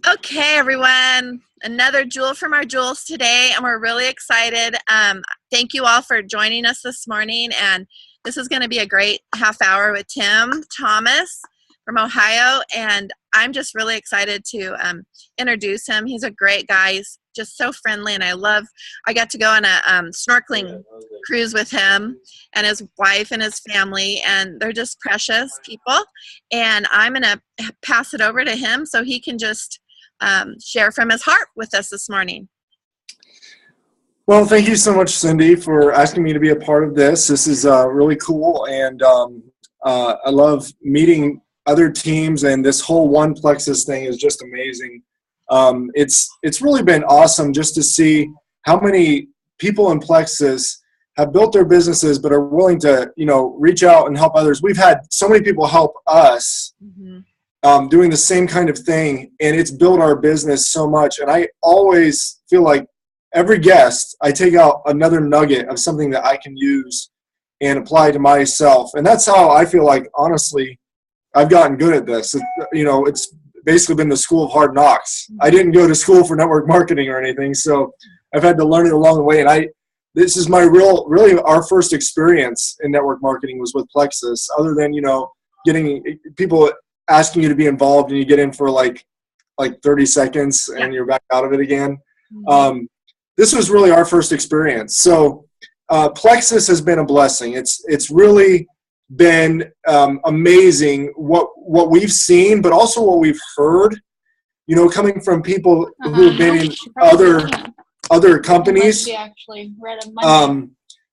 Okay, everyone. Another jewel from our jewels today, and we're really excited. Thank you all for joining us this morning, and this is going to be a great half hour with Tim Thomas from Ohio, and I'm just really excited to introduce him. He's a great guy. He's just so friendly, and I got to go on a snorkeling cruise with him and his wife and his family, and they're just precious people, and I'm going to pass it over to him so he can just share from his heart with us this morning. Well, thank you so much, Cindy, for asking me to be a part of this. This is really cool, and I love meeting other teams, and this whole One Plexus thing is just amazing. It's really been awesome just to see how many people in Plexus have built their businesses but are willing to, reach out and help others. We've had so many people help us. Mm-hmm. Doing the same kind of thing, and it's built our business so much. And I always feel like every guest, I take out another nugget of something that I can use and apply to myself. And that's how I feel like, honestly, I've gotten good at this. It's basically been the school of hard knocks. I didn't go to school for network marketing or anything, so I've had to learn it along the way. And this is my really our first experience in network marketing was with Plexus, other than, getting people asking you to be involved, and you get in for like 30 seconds and you're back out of it again. Mm-hmm. This was really our first experience. So Plexus has been a blessing. It's really been amazing what we've seen, but also what we've heard, coming from people who have been in other companies, that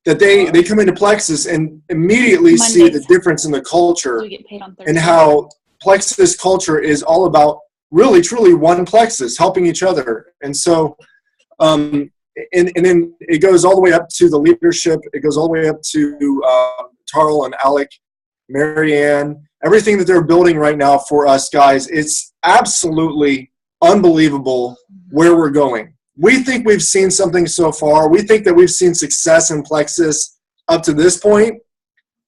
they come into Plexus and immediately see the difference in the culture and how Plexus culture is all about really, truly one Plexus, helping each other. And so, and then it goes all the way up to the leadership. It goes all the way up to Tarl and Alec, Marianne, everything that they're building right now for us guys. It's absolutely unbelievable where we're going. We think we've seen something so far. We think that we've seen success in Plexus up to this point.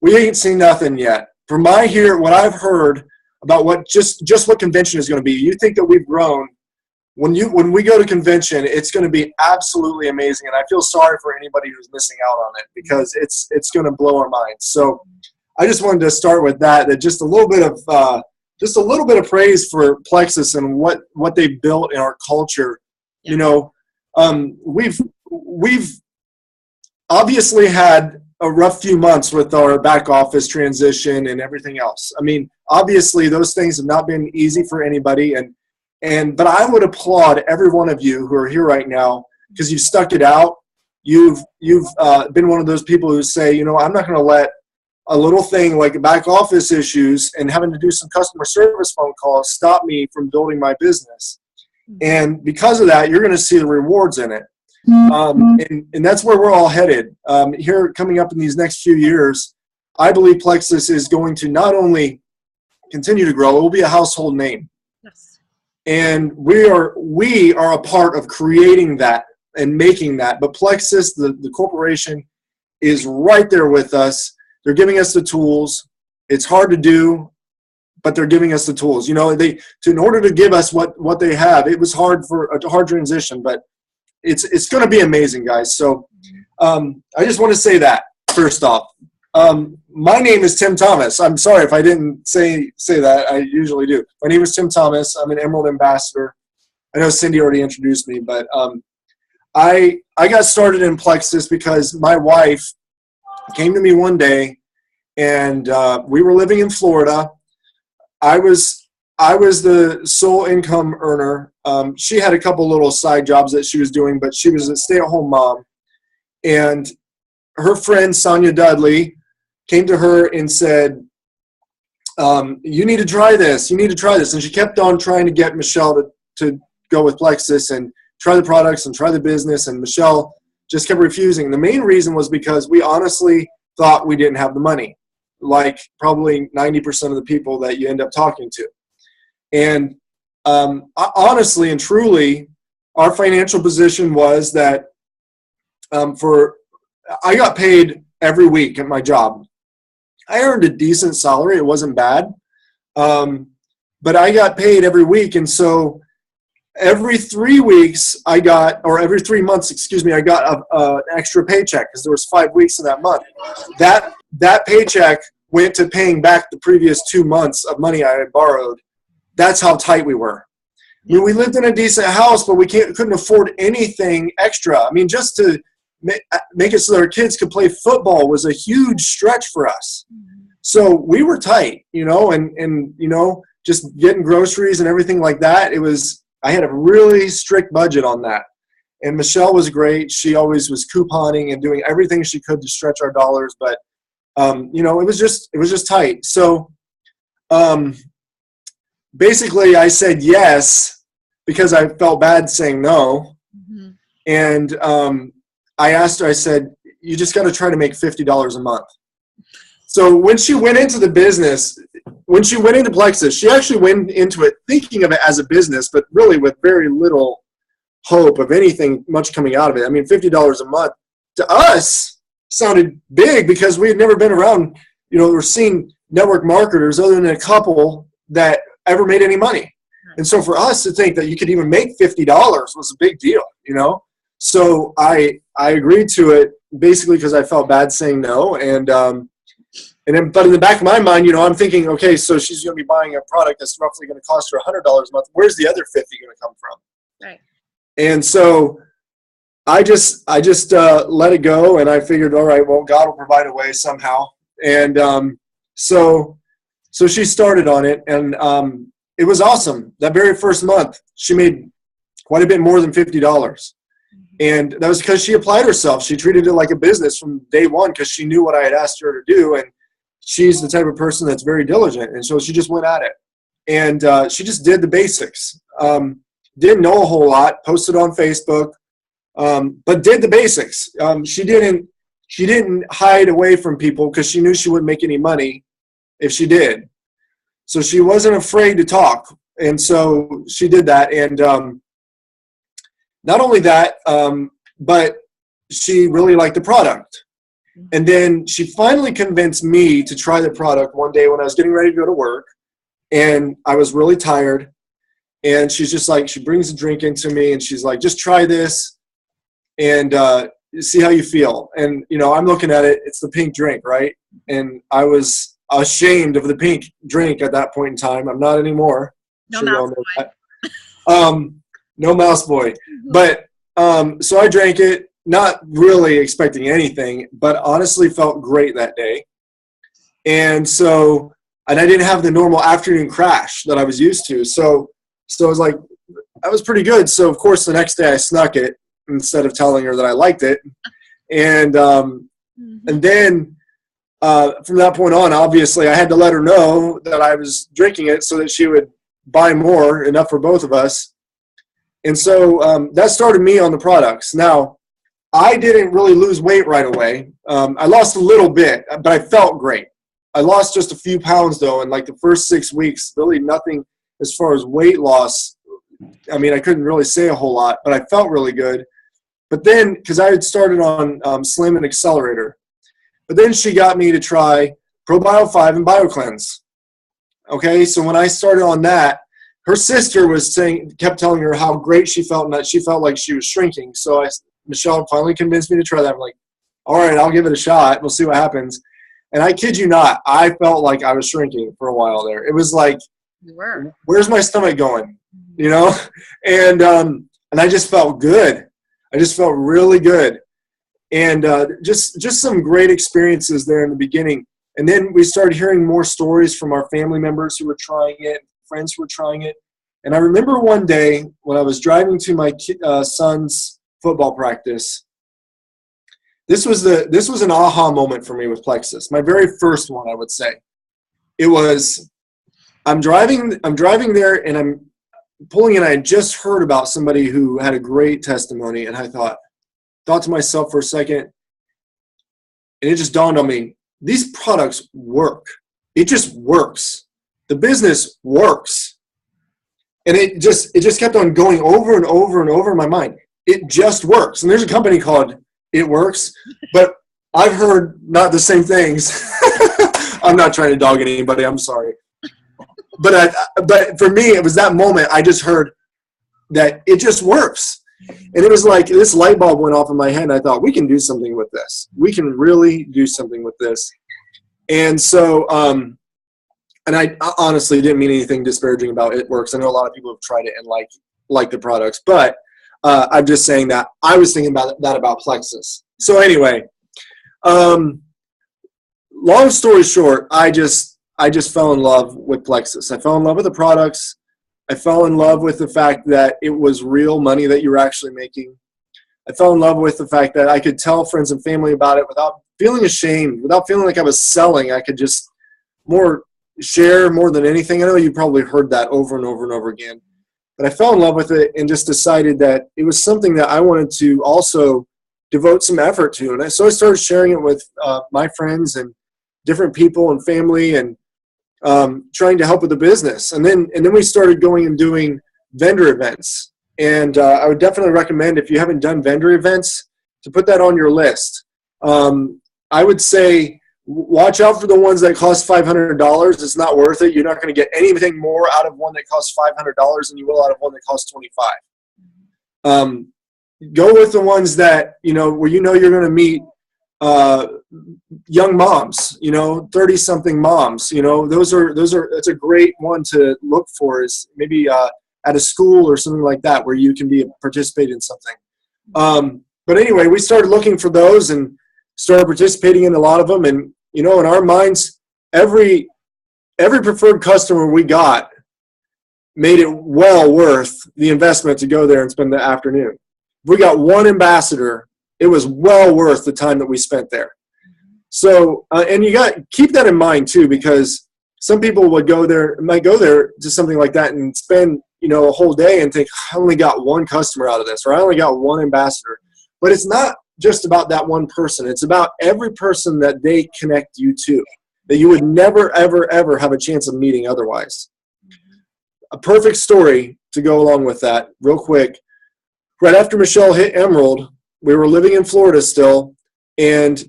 We ain't seen nothing yet. From what I've heard about what just what convention is going to be, you think that we've grown. When we go to convention, it's going to be absolutely amazing, and I feel sorry for anybody who's missing out on it because it's going to blow our minds. So I just wanted to start with that just a little bit of praise for Plexus and what they built in our culture. Yeah. We've obviously had a rough few months with our back office transition and everything else. I mean, obviously those things have not been easy for anybody, but I would applaud every one of you who are here right now because you've stuck it out. You've been one of those people who say, I'm not going to let a little thing like back office issues and having to do some customer service phone calls stop me from building my business. And because of that, you're going to see the rewards in it. And that's where we're all headed. Here coming up in these next few years, I believe Plexus is going to not only continue to grow, it will be a household name. Yes. And we are a part of creating that and making that. But Plexus, the corporation, is right there with us. They're giving us the tools. It's hard to do, but they're giving us the tools. In order to give us what they have, it was hard for a hard transition, but it's going to be amazing, guys. So I just want to say that first off. My name is Tim Thomas. I'm sorry if I didn't say that. I usually do. My name is Tim Thomas. I'm an Emerald Ambassador. I know Cindy already introduced me, but I got started in Plexus because my wife came to me one day, and we were living in Florida. I was the sole income earner. She had a couple little side jobs that she was doing, but she was a stay-at-home mom. And her friend, Sonia Dudley, came to her and said, you need to try this. You need to try this. And she kept on trying to get Michelle to go with Plexus and try the products and try the business. And Michelle just kept refusing. The main reason was because we honestly thought we didn't have the money, like probably 90% of the people that you end up talking to. And honestly and truly, our financial position was that I got paid every week at my job. I earned a decent salary. It wasn't bad. but I got paid every week. And so every 3 weeks every 3 months, I got an extra paycheck because there was 5 weeks in that month. That paycheck went to paying back the previous 2 months of money I had borrowed. That's how tight we were. I mean, we lived in a decent house, but we couldn't afford anything extra. I mean, just to make it so that our kids could play football was a huge stretch for us. So we were tight, and just getting groceries and everything like that. I had a really strict budget on that. And Michelle was great. She always was couponing and doing everything she could to stretch our dollars. But, it was just tight. So basically I said yes because I felt bad saying no. Mm-hmm. And I asked her, I said, you just got to try to make $50 a month. So when she went into the business, when she went into Plexus, she actually went into it thinking of it as a business, but really with very little hope of anything much coming out of it. I mean, $50 a month to us sounded big because we had never been around, we're seeing network marketers other than a couple that ever made any money. And so for us to think that you could even make $50 was a big deal, So I agreed to it basically because I felt bad saying no. But in the back of my mind, I'm thinking, okay, so she's going to be buying a product that's roughly going to cost her $100 a month. Where's the other $50 going to come from? Right. And so I just let it go, and I figured, all right, well, God will provide a way somehow. And so she started on it, and it was awesome. That very first month, she made quite a bit more than $50. And that was because she applied herself. She treated it like a business from day one because she knew what I had asked her to do. And she's the type of person that's very diligent. And so she just went at it. And she just did the basics. Didn't know a whole lot, posted on Facebook, but did the basics. She didn't hide away from people because she knew she wouldn't make any money if she did. So she wasn't afraid to talk. And so she did that. And not only that, but she really liked the product. And then she finally convinced me to try the product one day when I was getting ready to go to work. And I was really tired. And she's just like, she brings a drink into me and she's like, just try this and see how you feel. And, I'm looking at it. It's the pink drink, right? And I was ashamed of the pink drink at that point in time. I'm not anymore. No mouse boy. No mouse boy. But so I drank it, not really expecting anything, but honestly felt great that day. And I didn't have the normal afternoon crash that I was used to. So I was like, that was pretty good. So of course the next day I snuck it instead of telling her that I liked it. And then from that point on, obviously I had to let her know that I was drinking it so that she would buy more, enough for both of us. And so that started me on the products. Now, I didn't really lose weight right away. I lost a little bit, but I felt great. I lost just a few pounds, though, in like the first 6 weeks. Really nothing as far as weight loss. I mean, I couldn't really say a whole lot, but I felt really good. But then, because I had started on Slim and Accelerator, but then she got me to try ProBio 5 and BioCleanse. Okay, so when I started on that, her sister kept telling her how great she felt and that she felt like she was shrinking. So Michelle finally convinced me to try that. I'm like, all right, I'll give it a shot. We'll see what happens. And I kid you not, I felt like I was shrinking for a while there. It was like, where's my stomach going? And I just felt good. I just felt really good. And just some great experiences there in the beginning. And then we started hearing more stories from our family members who were trying it, friends who were trying it. And I remember one day when I was driving to my son's football practice, this was an aha moment for me with Plexus. My very first one, I would say. It was, I'm driving there and I'm pulling in. I had just heard about somebody who had a great testimony, and I thought to myself for a second, and it just dawned on me, these products work. It just works. The business works. And it just kept on going over and over and over in my mind. It just works. And there's a company called It Works, but I've heard not the same things. I'm not trying to dog anybody. I'm sorry. but for me, it was that moment I just heard that it just works. And it was like this light bulb went off in my head, and I thought, we can do something with this. We can really do something with this. And so, and I honestly didn't mean anything disparaging about It Works. I know a lot of people have tried it and like the products, but I'm just saying that I was thinking about that about Plexus. So anyway, long story short, I just fell in love with Plexus. I fell in love with the products. I fell in love with the fact that it was real money that you were actually making. I fell in love with the fact that I could tell friends and family about it without feeling ashamed, without feeling like I was selling. I could just share more than anything. I know you probably heard that over and over and over again. But I fell in love with it and just decided that it was something that I wanted to also devote some effort to. And so I started sharing it with my friends and different people and family, and trying to help with the business. And then we started going and doing vendor events. And I would definitely recommend, if you haven't done vendor events, to put that on your list. I would say watch out for the ones that cost $500. It's not worth it. You're not going to get anything more out of one that costs $500 than you will out of one that costs $25. Go with the ones that, where you're going to meet young moms, 30-something moms. That's a great one to look for, is maybe at a school or something like that, where you can participate in something. But anyway, we started looking for those and started participating in a lot of them. And, in our minds, every preferred customer we got made it well worth the investment to go there and spend the afternoon. If we got one ambassador, it was well worth the time that we spent there. So, and you got to keep that in mind too, because some people might go there to something like that and spend, a whole day and think, I only got one customer out of this, or I only got one ambassador. But it's not just about that one person. It's about every person that they connect you to, that you would never, ever, ever have a chance of meeting otherwise. A perfect story to go along with that, real quick. Right after Michelle hit Emerald, we were living in Florida still, and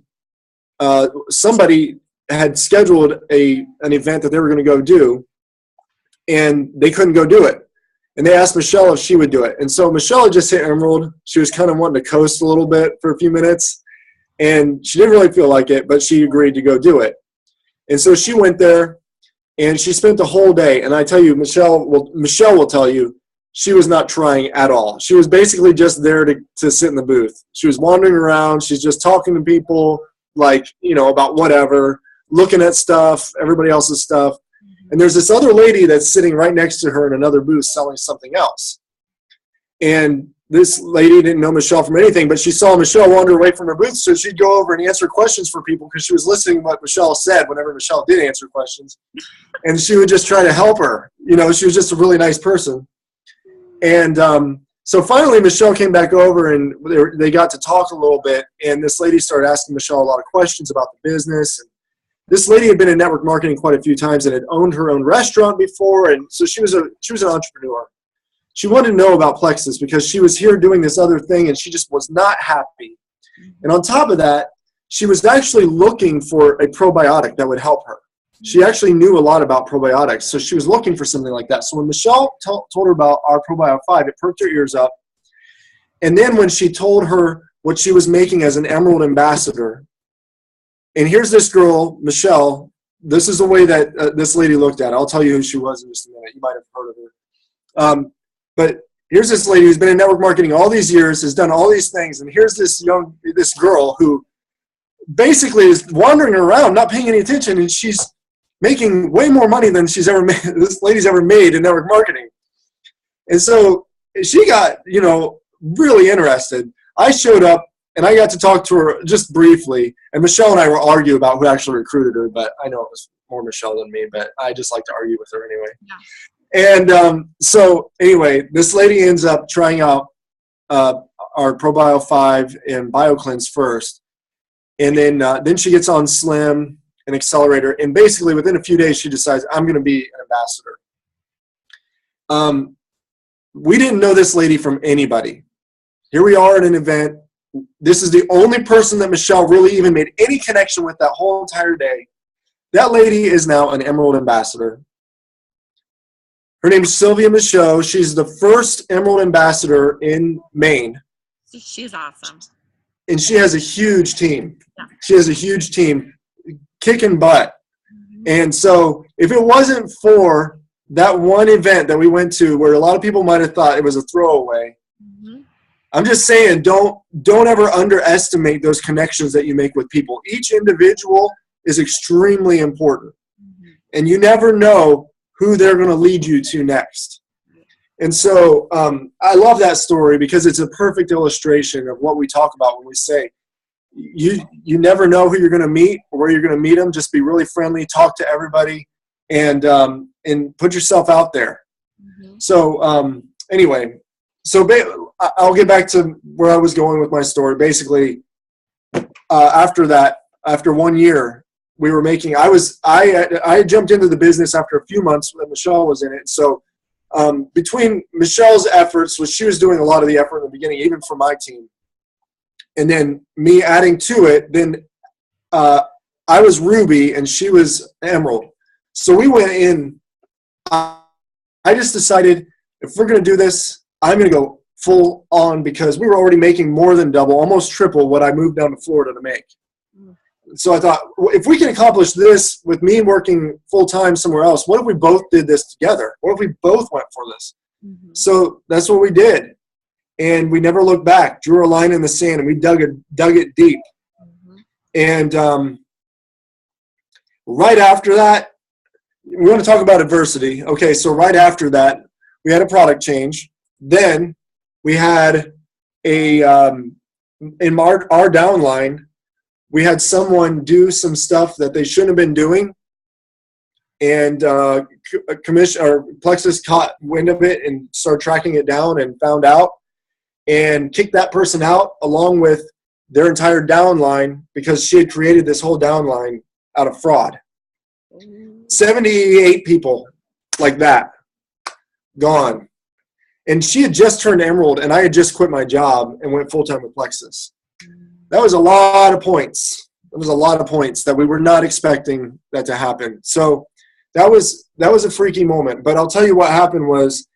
somebody had scheduled an event that they were going to go do, and they couldn't go do it. And they asked Michelle if she would do it. And so Michelle had just hit Emerald. She was kind of wanting to coast a little bit for a few minutes, and she didn't really feel like it, but she agreed to go do it. And so she went there, and she spent the whole day. And I tell you, Michelle will tell you, she was not trying at all. She was basically just there to sit in the booth. She was wandering around. She's just talking to people, about whatever, looking at stuff, everybody else's stuff. And there's this other lady that's sitting right next to her in another booth selling something else. And this lady didn't know Michelle from anything, but she saw Michelle wander away from her booth, so she'd go over and answer questions for people, because she was listening to what Michelle said whenever Michelle did answer questions. And she would just try to help her. She was just a really nice person. And so finally Michelle came back over, and they got to talk a little bit, and this lady started asking Michelle a lot of questions about the business. And this lady had been in network marketing quite a few times and had owned her own restaurant before, and so she was an entrepreneur. She wanted to know about Plexus because she was here doing this other thing, and she just was not happy. And on top of that, she was actually looking for a probiotic that would help her. She actually knew a lot about probiotics, so she was looking for something like that. So when Michelle told her about our Probio 5, it perked her ears up. And then when she told her what she was making as an Emerald ambassador, and here's this girl, Michelle, this is the way that this lady looked at it. I'll tell you who she was in just a minute. You might have heard of her. But here's this lady who's been in network marketing all these years, has done all these things, and here's this girl who basically is wandering around, not paying any attention, and she's making way more money than this lady's ever made in network marketing. And so she got, really interested. I showed up, and I got to talk to her just briefly, and Michelle and I were arguing about who actually recruited her, but I know it was more Michelle than me, but I just like to argue with her anyway. Yeah. And so anyway, this lady ends up trying out our Probio 5 and BioCleanse first, and then she gets on Slim and Accelerator, and basically within a few days she decides, I'm going to be an ambassador. We didn't know this lady from anybody. Here we are at an event. This is the only person that Michelle really even made any connection with that whole entire day. That lady is now an Emerald ambassador. Her name's Sylvia Michaud. She's the first Emerald ambassador in Maine. She's awesome. And she has a huge team. Yeah. She has a huge team kicking butt. Mm-hmm. And so if it wasn't for that one event that we went to where a lot of people might have thought it was a throwaway, Mm-hmm. I'm just saying don't ever underestimate those connections that you make with people. Each individual is extremely important. Mm-hmm. And you never know who they're going to lead you to next. And so I love that story because it's a perfect illustration of what we talk about when we say you never know who you're going to meet or where you're going to meet them. Just be really friendly, talk to everybody, and put yourself out there. Mm-hmm. So anyway, I'll get back to where I was going with my story. Basically, after 1 year, we were making. I jumped into the business after a few months when Michelle was in it. So between Michelle's efforts, which she was doing a lot of the effort in the beginning, even for my team, and then me adding to it, then I was Ruby and she was Emerald. So we went in. I just decided if we're going to do this, I'm going to go full on because we were already making more than double, almost triple what I moved down to Florida to make. So I thought, if we can accomplish this with me working full-time somewhere else, what if we both did this together? What if we both went for this? Mm-hmm. So that's what we did. And we never looked back, drew a line in the sand, and we dug it deep. Mm-hmm. And right after that, we want to talk about adversity. Okay, so right after that, we had a product change. Then we had in our downline, we had someone do some stuff that they shouldn't have been doing, and Plexus caught wind of it and started tracking it down and found out and kicked that person out along with their entire downline because she had created this whole downline out of fraud. 78 people like that gone. And she had just turned Emerald, and I had just quit my job and went full-time with Plexus. That was a lot of points. It was a lot of points that we were not expecting that to happen. So that was a freaky moment. But I'll tell you what happened was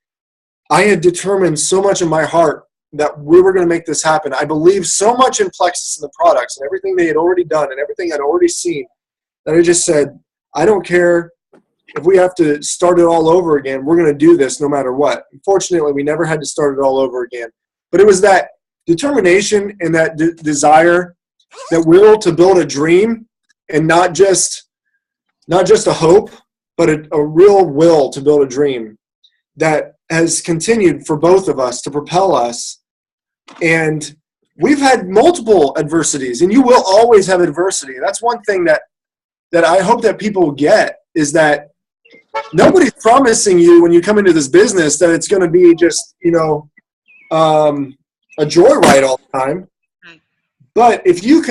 I had determined so much in my heart that we were going to make this happen. I believed so much in Plexus and the products and everything they had already done and everything I'd already seen that I just said, I don't care if we have to start it all over again. We're going to do this no matter what. Unfortunately, we never had to start it all over again. But it was that determination and that desire, that will to build a dream, and not just a hope, but a real will to build a dream that has continued for both of us to propel us. And we've had multiple adversities, and you will always have adversity. That's one thing that I hope that people get, is that nobody's promising you when you come into this business that it's going to be just, a joyride all the time. Right. But if you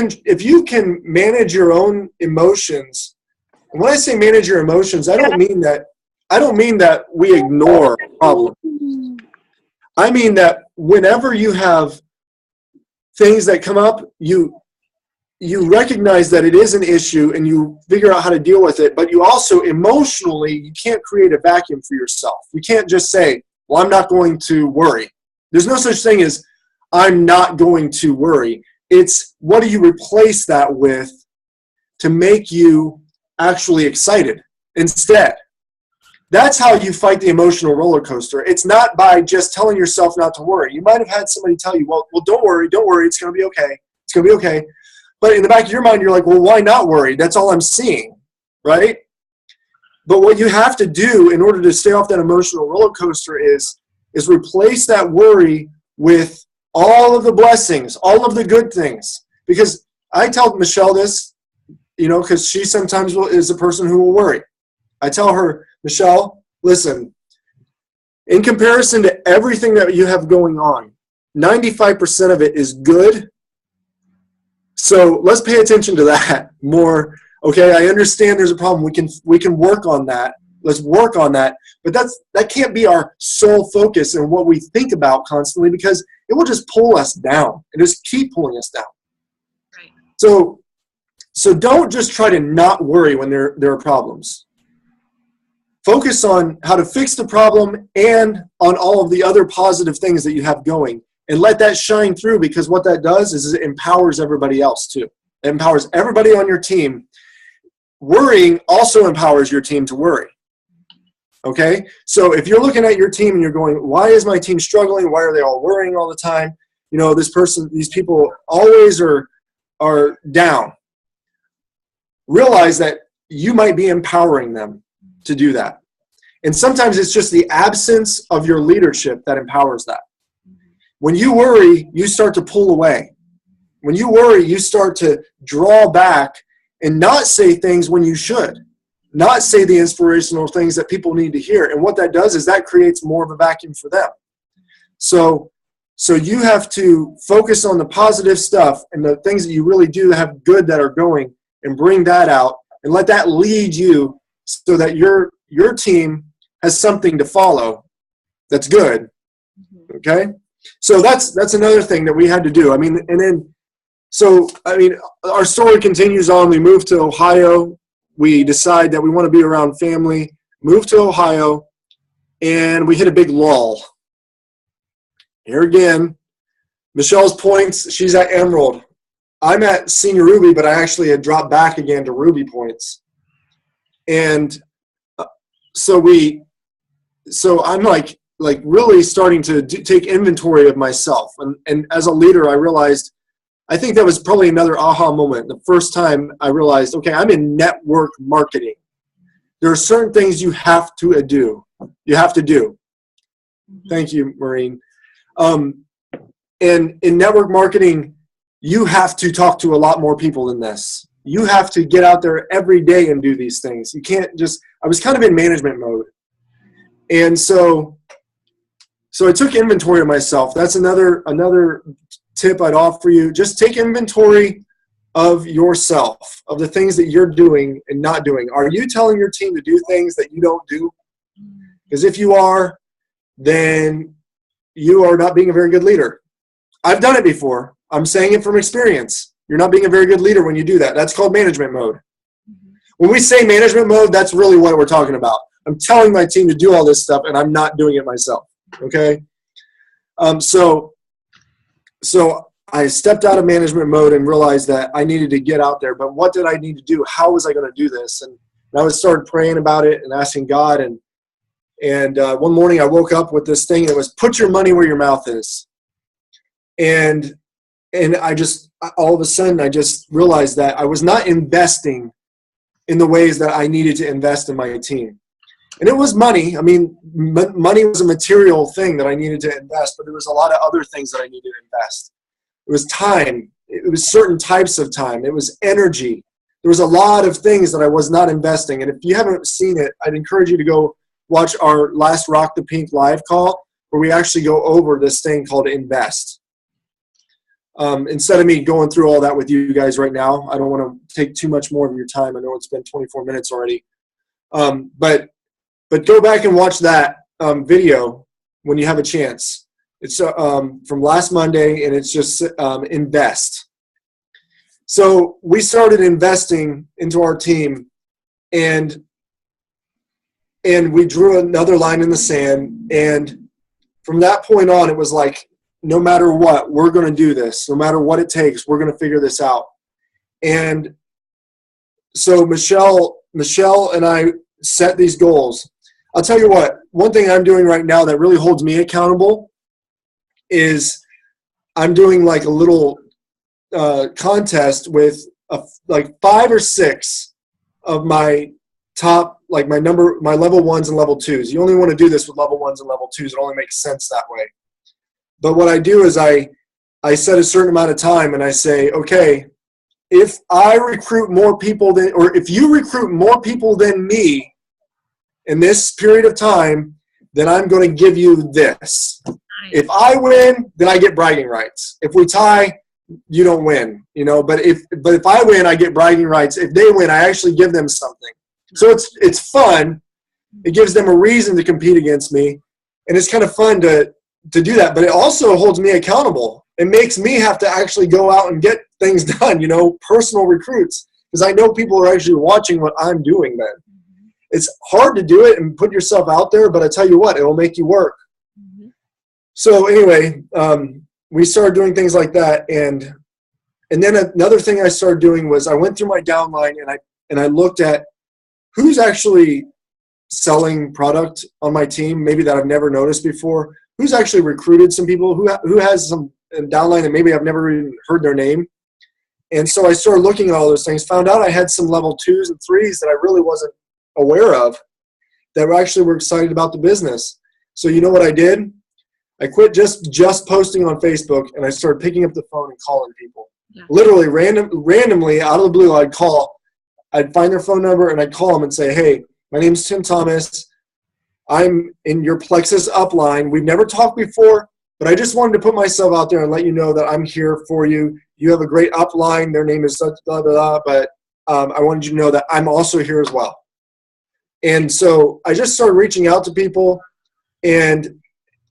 can manage your own emotions, and when I say manage your emotions, I don't mean that we ignore problems. I mean that whenever you have things that come up, you recognize that it is an issue and you figure out how to deal with it, but you also emotionally, you can't create a vacuum for yourself. You can't just say, well, I'm not going to worry. There's no such thing as I'm not going to worry. It's what do you replace that with to make you actually excited instead? That's how you fight the emotional roller coaster. It's not by just telling yourself not to worry. You might have had somebody tell you, well, don't worry, it's going to be okay. It's going to be okay. But in the back of your mind, you're like, well, why not worry? That's all I'm seeing, right? But what you have to do in order to stay off that emotional roller coaster is replace that worry with all of the blessings, all of the good things. Because I tell Michelle this, because she sometimes is a person who will worry. I tell her, Michelle, listen, in comparison to everything that you have going on, 95% of it is good. So let's pay attention to that more. Okay, I understand there's a problem. We can work on that. Let's work on that. But that can't be our sole focus and what we think about constantly, because it will just pull us down and just keep pulling us down. Right. So don't just try to not worry when there are problems. focus on how to fix the problem and on all of the other positive things that you have going, and let that shine through, because what that does is it empowers everybody else too. It empowers everybody on your team. Worrying also empowers your team to worry. Okay? So if you're looking at your team and you're going, why is my team struggling? Why are they all worrying all the time? You know, these people always are down. Realize that you might be empowering them to do that. And sometimes it's just the absence of your leadership that empowers that. When you worry, you start to pull away. When you worry, you start to draw back and not say things when you should. Not say the inspirational things that people need to hear. And what that does is that creates more of a vacuum for them. So you have to focus on the positive stuff and the things that you really do have good that are going, and bring that out and let that lead you so that your team has something to follow that's good. Okay? So that's another thing that we had to do. I mean, our story continues on. We moved to Ohio. We decide that we want to be around family, move to Ohio, and we hit a big lull. Here again, Michelle's points, she's at Emerald. I'm at Senior Ruby, but I actually had dropped back again to Ruby points. And so I'm like really starting to take inventory of myself. And as a leader, I realized, I think that was probably another aha moment. The first time I realized, okay, I'm in network marketing. There are certain things you have to do. Thank you, Maureen. And in network marketing, you have to talk to a lot more people than this. You have to get out there every day and do these things. You can't just, I was kind of in management mode. And so I took inventory of myself. That's another tip I'd offer you. Just take inventory of yourself, of the things that you're doing and not doing. Are you telling your team to do things that you don't do? Because if you are, then you are not being a very good leader. I've done it before. I'm saying it from experience. You're not being a very good leader when you do that. That's called management mode. When we say management mode, that's really what we're talking about. I'm telling my team to do all this stuff, and I'm not doing it myself. Okay? So I stepped out of management mode and realized that I needed to get out there. But what did I need to do? How was I going to do this? And I started praying about it and asking God. And one morning I woke up with this thing that was, put your money where your mouth is. And I just, all of a sudden, I just realized that I was not investing in the ways that I needed to invest in my team. And it was money. I mean, money was a material thing that I needed to invest, but there was a lot of other things that I needed to invest. It was time. It was certain types of time. It was energy. There was a lot of things that I was not investing. And if you haven't seen it, I'd encourage you to go watch our last Rock the Pink live call, where we actually go over this thing called invest. Instead of me going through all that with you guys right now, I don't want to take too much more of your time. I know it's been 24 minutes already. But go back and watch that video when you have a chance. It's from last Monday, and it's just invest. So we started investing into our team, and we drew another line in the sand. And from that point on, it was like, no matter what, we're going to do this. No matter what it takes, we're going to figure this out. And so Michelle and I set these goals. I'll tell you what, one thing I'm doing right now that really holds me accountable is I'm doing like a little contest with like 5 or 6 of my top, like my level 1s and level 2s. You only want to do this with level 1s and level 2s. It only makes sense that way. But what I do is I set a certain amount of time, and I say, okay, if I recruit more people or if you recruit more people than me in this period of time, then I'm going to give you this. Nice. If I win, then I get bragging rights. If we tie, you don't win, but if I win, I get bragging rights. If they win, I actually give them something. So it's fun. It gives them a reason to compete against me, and it's kind of fun to do that. But it also holds me accountable. It makes me have to actually go out and get things done, personal recruits, because I know people are actually watching what I'm doing then. it's hard to do it and put yourself out there, but I tell you what, it will make you work. Mm-hmm. So anyway, we started doing things like that. And then another thing I started doing was I went through my downline and I looked at who's actually selling product on my team, maybe that I've never noticed before, who's actually recruited some people, who has some downline and maybe I've never even heard their name. And so I started looking at all those things, found out I had some level 2s and 3s that I really wasn't aware of that were excited about the business. So you know what I did? I quit just posting on Facebook, and I started picking up the phone and calling people. Yeah. Literally randomly out of the blue, I'd find their phone number and I'd call them and say, hey, my name's Tim Thomas. I'm in your Plexus upline. We've never talked before, but I just wanted to put myself out there and let you know that I'm here for you. You have a great upline. Their name is blah, blah, blah, but I wanted you to know that I'm also here as well. And so I just started reaching out to people, and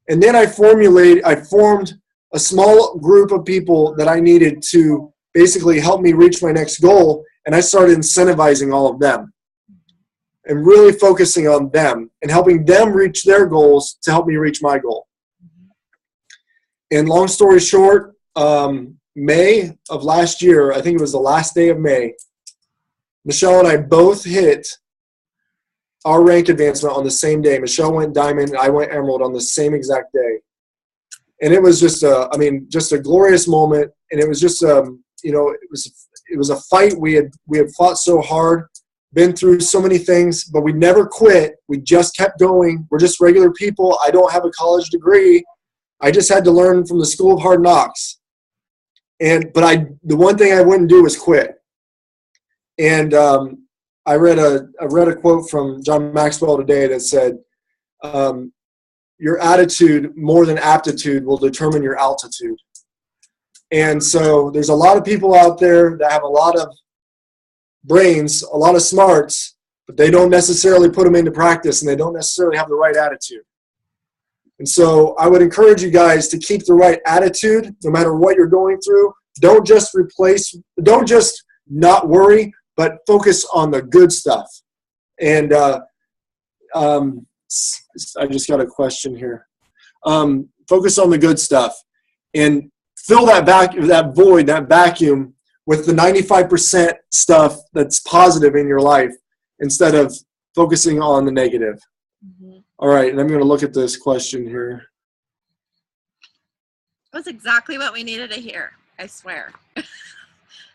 then I formed a small group of people that I needed to basically help me reach my next goal, and I started incentivizing all of them and really focusing on them and helping them reach their goals to help me reach my goal. And long story short, May of last year, I think it was the last day of May, Michelle and I both hit our rank advancement on the same day. Michelle went diamond, I went emerald on the same exact day. And it was just a glorious moment. And it was just, it was a fight. We had fought so hard, been through so many things, but we never quit. We just kept going. We're just regular people. I don't have a college degree. I just had to learn from the school of hard knocks. But the one thing I wouldn't do was quit. And I read a quote from John Maxwell today that said, your attitude more than aptitude will determine your altitude. And so there's a lot of people out there that have a lot of brains, a lot of smarts, but they don't necessarily put them into practice, and they don't necessarily have the right attitude. And so I would encourage you guys to keep the right attitude no matter what you're going through. Don't just not worry, but focus on the good stuff. And I just got a question here. Focus on the good stuff and fill that void, that vacuum with the 95% stuff that's positive in your life instead of focusing on the negative. Mm-hmm. All right, and I'm going to look at this question here. That was exactly what we needed to hear, I swear.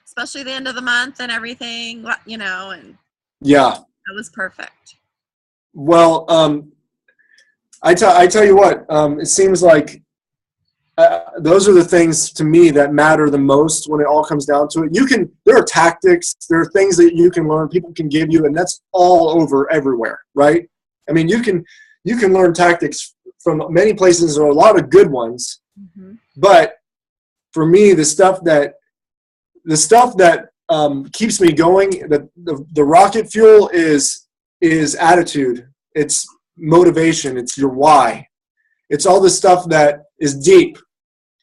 Especially the end of the month and everything, and yeah, that was perfect. Well, I tell you what, it seems like those are the things to me that matter the most when it all comes down to it. There are tactics, there are things that you can learn, people can give you, and that's all over everywhere, right? I mean, you can learn tactics from many places, or a lot of good ones. Mm-hmm. But for me, the stuff that keeps me going, the rocket fuel is attitude. It's motivation. It's your why. It's all the stuff that is deep.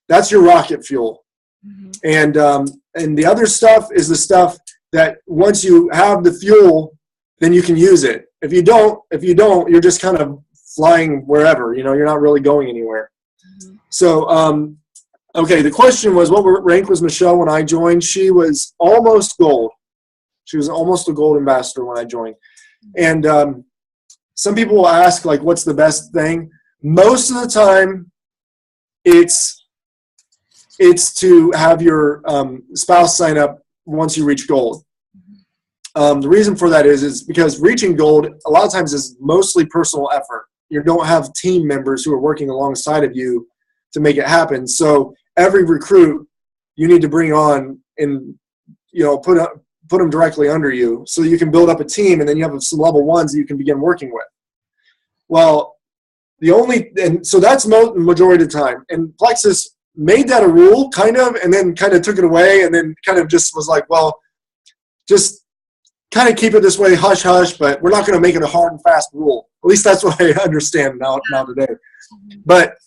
That's your rocket fuel. Mm-hmm. And the other stuff is the stuff that once you have the fuel, then you can use it. If you don't, you're just kind of flying wherever. You're not really going anywhere. Mm-hmm. So, okay, the question was, what rank was Michelle when I joined? She was almost gold. She was almost a gold ambassador when I joined. And some people will ask, like, what's the best thing? Most of the time, it's to have your spouse sign up once you reach gold. The reason for that is because reaching gold a lot of times is mostly personal effort. You don't have team members who are working alongside of you to make it happen. So every recruit you need to bring on and put them directly under you so you can build up a team, and then you have some level ones that you can begin working with. Well, so that's majority of the time. And Plexus made that a rule, kind of, and then kind of took it away, and then kind of just was like, well, just kind of keep it this way, hush, hush, but we're not going to make it a hard and fast rule. At least that's what I understand now today. But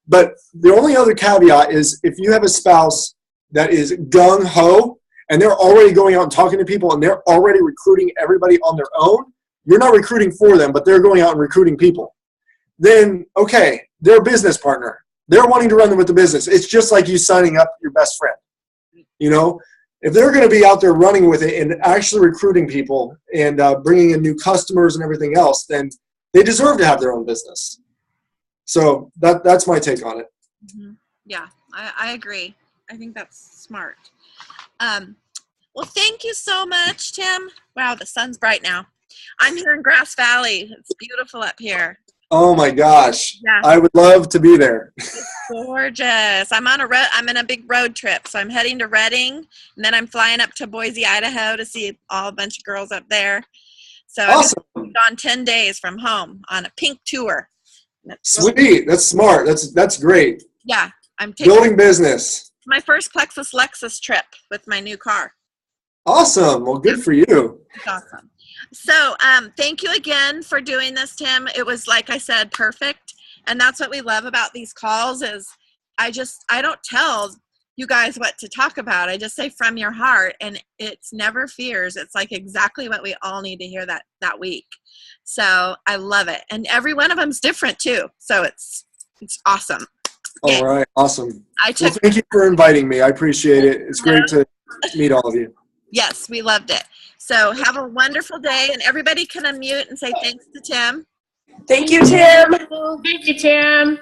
the only other caveat is if you have a spouse that is gung-ho and they're already going out and talking to people and they're already recruiting everybody on their own, You're not recruiting for them, but they're going out and recruiting people. Then, okay, they're a business partner. They're wanting to run them with the business. It's just like you signing up your best friend. You know, if they're going to be out there running with it and actually recruiting people and bringing in new customers and everything else, then they deserve to have their own business. So that's my take on it. Mm-hmm. Yeah, I agree. I think that's smart. Well, thank you so much, Tim. Wow, the sun's bright now. I'm here in Grass Valley. It's beautiful up here. Oh my gosh. Yeah. I would love to be there. It's gorgeous. I'm in a big road trip. So I'm heading to Redding, and then I'm flying up to Boise, Idaho to see a bunch of girls up there. So Awesome. I'm gone 10 days from home on a pink tour. Sweet. That's smart. That's great. Yeah. I'm taking Building business. my first Plexus Lexus trip with my new car. Awesome. Well, good for you. It's awesome. So thank you again for doing this, Tim. It was, like I said, perfect. And that's what we love about these calls is I don't tell you guys what to talk about. I just say from your heart, and it's never fears. It's like exactly what we all need to hear that week. So I love it. And every one of them's different too. So it's awesome. All right. Awesome. Well, thank you for inviting me. I appreciate it. It's great to meet all of you. Yes, we loved it. So have a wonderful day, and everybody can unmute and say thanks to Tim. Thank you, Tim. Thank you, Tim.